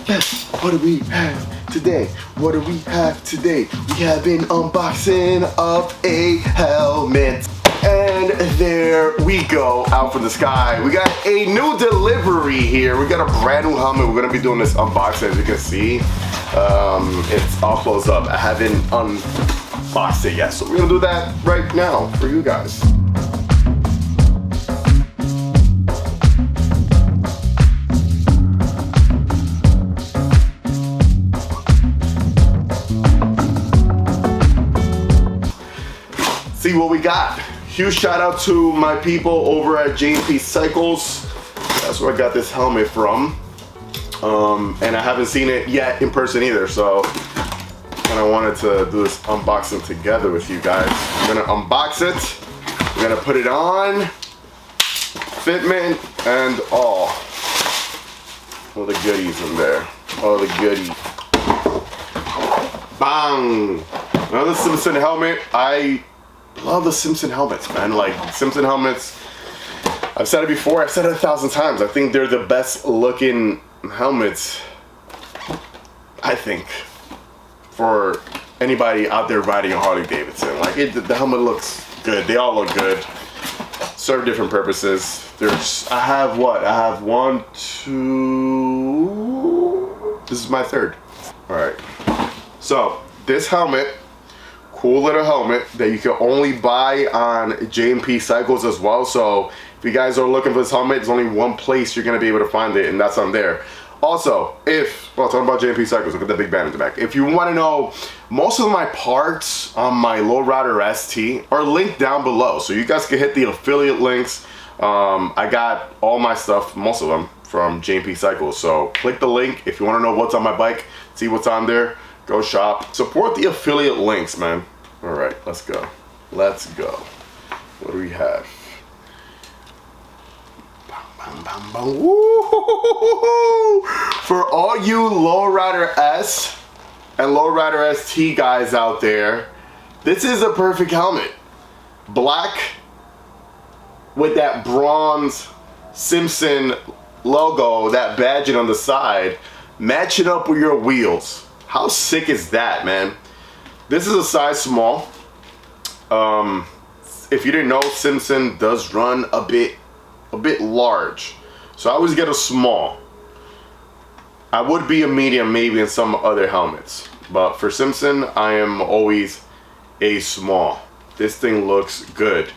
What do we have today? What do we have today? We have an unboxing of a helmet. And there we go, out from the sky. We got a new delivery here. We got a brand new helmet. We're gonna be doing this unboxing, as you can see. It's all closed up. I haven't unboxed it yet, so we're gonna do that right now for you guys. See what we got. Huge shout out to my people over at J&P Cycles. That's where I got this helmet from. And I haven't seen it yet in person either, so I wanted to do this unboxing together with you guys. I'm gonna unbox it. We're gonna put it on. Fitment and all the goodies in there. All the goodies. Bang! Another Simpson helmet. I love the Simpson helmets, man. Like, Simpson helmets, I've said it before, I've said it 1,000 times. I think they're the best looking helmets, I think, for anybody out there riding a Harley Davidson. Like, the helmet looks good. They all look good. Serve different purposes. I have one, two, this is my third. All right, so this helmet, cool little helmet that you can only buy on J&P Cycles as well. So if you guys are looking for this helmet, there's only one place you're gonna be able to find it, and that's on there. Also, talking about J&P Cycles, look at the big band in the back. If you wanna know, most of my parts on my Lowrider ST are linked down below. So you guys can hit the affiliate links. I got all my stuff, most of them, from J&P Cycles. So click the link if you wanna know what's on my bike, see what's on there, go shop. Support the affiliate links, man. All right, let's go. Let's go. What do we have? Bam, bam, bam. Woo! For all you Lowrider S and Lowrider ST guys out there, this is a perfect helmet. Black with that bronze Simpson logo, that badging on the side. Match it up with your wheels. How sick is that, man? This is a size small. If you didn't know, Simpson does run a bit large. So I always get a small. I would be a medium maybe in some other helmets. But for Simpson, I am always a small. This thing looks good.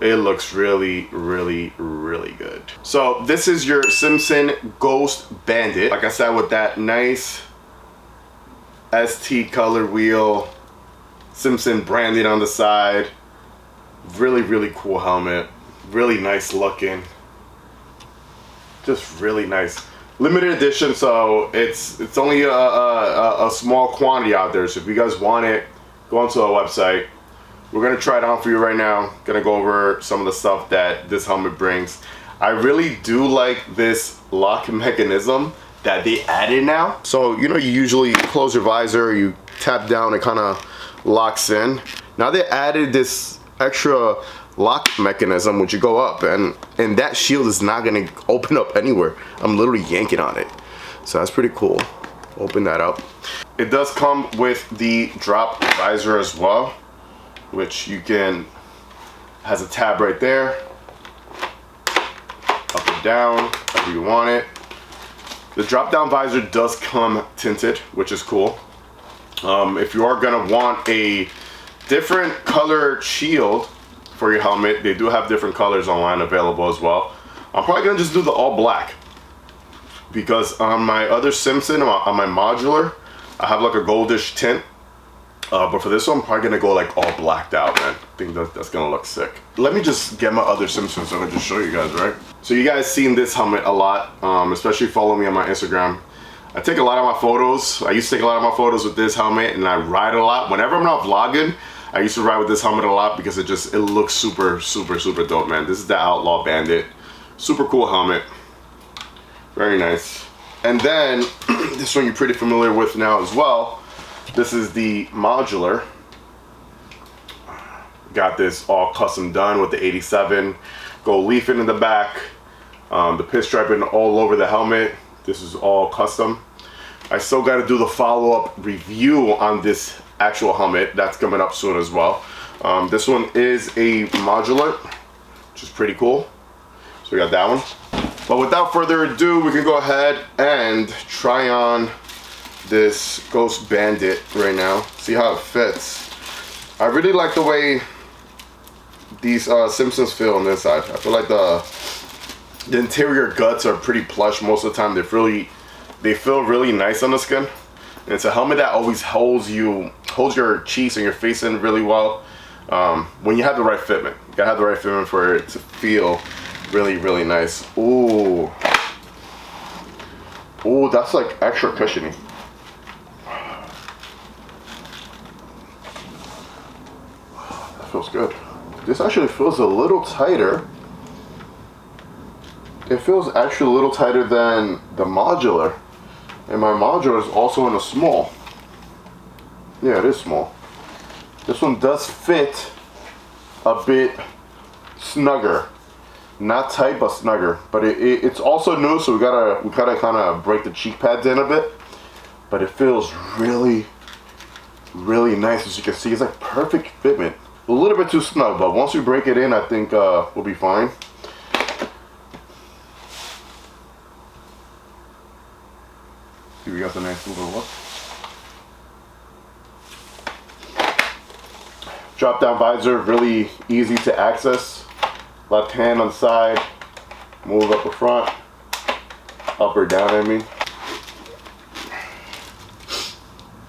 It looks really, really, really good. So this is your Simpson Ghost Bandit. Like I said, with that nice ST color wheel, Simpson branded on the side. Really, really cool helmet. Really nice looking. Just really nice. Limited edition, so it's only a small quantity out there. So if you guys want it, go onto our website. We're gonna try it on for you right now. Gonna go over some of the stuff that this helmet brings. I really do like this lock mechanism that they added now. So, you know, you usually close your visor, you tap down, it kind of locks in. Now they added this extra lock mechanism which you go up, and that shield is not gonna open up anywhere. I'm literally yanking on it. So that's pretty cool. Open that up. It does come with the drop visor as well, which you can, has a tab right there. Up and down, however you want it. The drop down visor does come tinted, which is cool. If you are gonna want a different color shield for your helmet, they do have different colors online available as well. I'm probably gonna just do the all black, because on my other Simpson, on my modular, I have like a goldish tint. But for this one, I'm probably gonna go like all blacked out, man. I think that's gonna look sick. Let me just get my other Simpsons so I can just show you guys, right? So you guys seen this helmet a lot, especially follow me on my Instagram. I take a lot of my photos. I used to take a lot of my photos with this helmet, and I ride a lot. Whenever I'm not vlogging, I used to ride with this helmet a lot because it looks super, super, super dope, man. This is the Outlaw Bandit. Super cool helmet. Very nice. And then, this one you're pretty familiar with now as well. This is the modular. Got this all custom done with the 87 gold leafing in the back. The pinstriping all over the helmet. This is all custom. I still got to do the follow-up review on this actual helmet. That's coming up soon as well. This one is a modular, which is pretty cool. So we got that one. But without further ado, we can go ahead and try on this Ghost Bandit right now. See how it fits. I really like the way these Simpsons feel on this side. I feel like the interior guts are pretty plush most of the time. They feel really nice on the skin. And it's a helmet that always holds your cheeks and your face in really well. When you have the right fitment. You gotta have the right fitment for it to feel really, really nice. Ooh. Ooh, that's like extra cushiony. That feels good. This actually feels a little tighter. It feels actually a little tighter than the modular. And my modular is also in a small. Yeah, it is small. This one does fit a bit snugger. Not tight, but snugger. But it's also new, so we gotta kind of break the cheek pads in a bit. But it feels really, really nice. As you can see, it's like perfect fitment. A little bit too snug, but once we break it in, I think we'll be fine. See, we got the nice little look. Drop down visor, really easy to access. Left hand on the side, move up the front, up or down, I mean.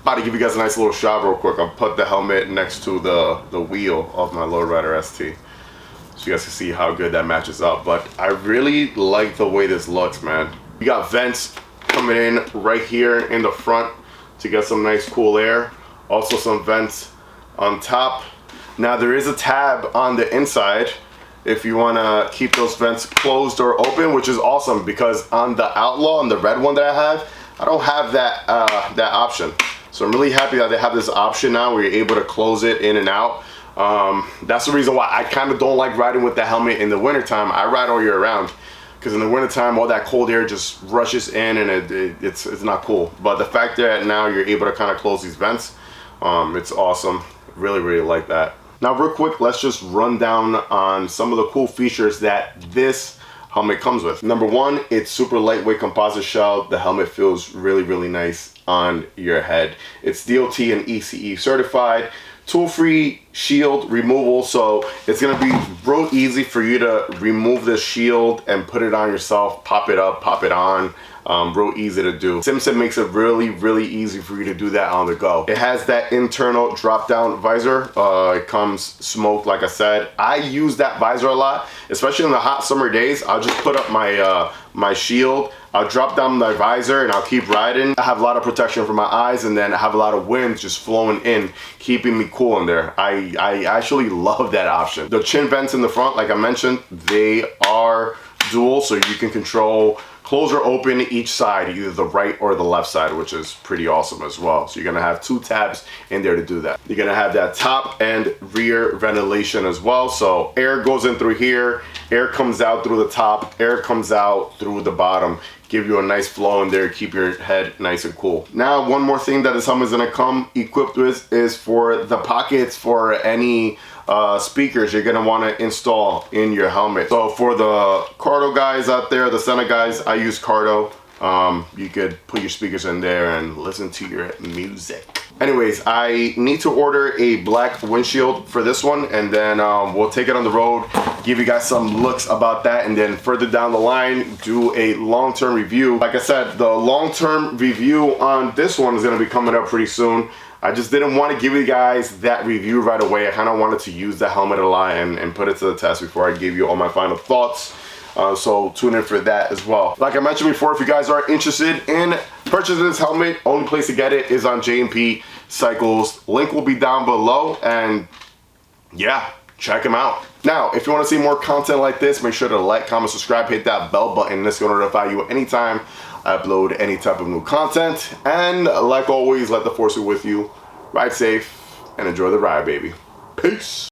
About to give you guys a nice little shot real quick. I'll put the helmet next to the wheel of my Lowrider ST, so you guys can see how good that matches up. But I really like the way this looks, man. You got vents coming in right here in the front to get some nice cool air. Also some vents on top. Now there is a tab on the inside if you want to keep those vents closed or open, which is awesome because on the Outlaw, on the red one that I have, I don't have that that option. So I'm really happy that they have this option now where you're able to close it in and out. That's the reason why I kind of don't like riding with the helmet in the wintertime. I ride all year round because in the wintertime all that cold air just rushes in and it's not cool. But the fact that now you're able to kind of close these vents, it's awesome. Really, really like that. Now real quick, let's just run down on some of the cool features that this helmet comes with. Number one, it's super lightweight composite shell. The helmet feels really, really nice on your head. It's DOT and ECE certified. Tool-free shield removal, so it's gonna be real easy for you to remove the shield and put it on yourself, pop it up, pop it on. Real easy to do. Simpson makes it really, really easy for you to do that on the go. It has that internal drop-down visor. It comes smoked, like I said. I use that visor a lot, especially in the hot summer days. I'll just put up my my shield. I'll drop down my visor and I'll keep riding. I have a lot of protection for my eyes, and then I have a lot of wind just flowing in, keeping me cool in there. I actually love that option. The chin vents in the front, like I mentioned, they are dual, so you can control close or open each side, either the right or the left side, which is pretty awesome as well. So you're gonna have two tabs in there to do that. You're gonna have that top and rear ventilation as well. So air goes in through here, air comes out through the top, air comes out through the bottom. Give you a nice flow in there, keep your head nice and cool. Now, one more thing that this helmet is gonna come equipped with is for the pockets for any speakers you're gonna wanna install in your helmet. So for the Cardo guys out there, the Sena guys, I use Cardo. You could put your speakers in there and listen to your music. Anyways, I need to order a black windshield for this one, and then we'll take it on the road, give you guys some looks about that, and then further down the line, do a long-term review. Like I said, the long-term review on this one is gonna be coming up pretty soon. I just didn't want to give you guys that review right away. I kind of wanted to use the helmet a lot and put it to the test before I give you all my final thoughts. So tune in for that as well. Like I mentioned before, if you guys are interested in purchasing this helmet, only place to get it is on J&P Cycles. Link will be down below, and yeah, check them out. Now, if you want to see more content like this, make sure to like, comment, subscribe, hit that bell button. This is going to notify you anytime I upload any type of new content. And like always, let the force be with you. Ride safe and enjoy the ride, baby. Peace.